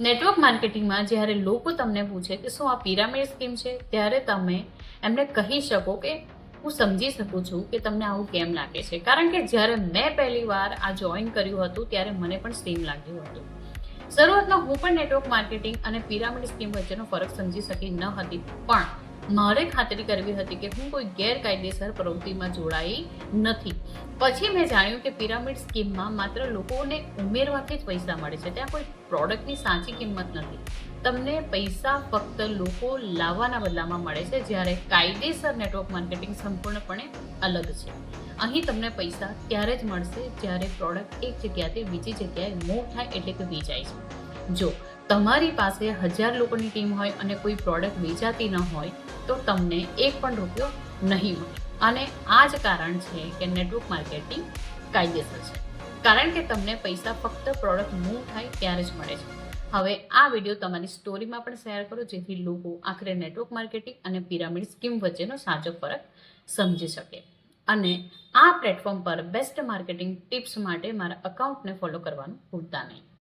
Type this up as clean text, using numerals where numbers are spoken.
Network માર્કેટિંગમાં જ્યારે લોકો તમને પૂછે કે શું આ પિરામિડ સ્કીમ છે, ત્યારે તમે એમને કહી શકો કે હું સમજી શકું છું કે તમને આવું કેમ લાગે છે. કારણ કે જ્યારે મેં પહેલી વાર આ જોઈન કર્યું હતું ત્યારે મને પણ સેમ લાગ્યું હતું. શરૂઆતમાં હું પણ નેટવર્ક માર્કેટિંગ અને પિરામિડ સ્કીમ વચ્ચેનો ફરક સમજી શકી ન હતી, પણ મારે ખાતરી કરવી હતી કે હું કોઈ ગેરકાયદેસર પ્રવૃત્તિમાં જોડાઈ નથી. પછી મેં જાણ્યું કે પિરામિડ સ્કીમમાં માત્ર લોકોને ઉમેરવાથી જ પૈસા મળે છે. ત્યાં કોઈ પ્રોડક્ટની સાચી કિંમત નથી. તમને પૈસા ફક્ત લોકો લાવવાના બદલામાં મળે છે, જ્યારે કાયદેસર નેટવર્ક માર્કેટિંગ સંપૂર્ણપણે અલગ છે. અહીં તમને પૈસા ત્યારે જ મળશે જ્યારે પ્રોડક્ટ એક જગ્યાથી બીજી જગ્યાએ મૂવ થાય, એટલે કે વેચાય છે. જો તમારી પાસે 1000 લોકોની ટીમ હોય અને કોઈ પ્રોડક્ટ વેચાતી ન હોય તો તમને એક પણ રૂપિયો નહીં મળે. અને આ જ કારણ છે કે નેટવર્ક માર્કેટિંગ કાયદેસર છે, કારણ કે તમને પૈસા ફક્ત પ્રોડક્ટ મૂવ થાય ત્યારે જ મળે છે. હવે આ વિડીયો તમારી સ્ટોરીમાં પણ શેર કરો, જેથી લોકો આખરે નેટવર્ક માર્કેટિંગ અને પિરામિડ સ્કીમ વચ્ચેનો સાચો ફરક સમજી શકે. અને આ પ્લેટફોર્મ પર બેસ્ટ માર્કેટિંગ ટિપ્સ માટે મારા અકાઉન્ટને ફોલો કરવાનું ભૂલતા નહીં.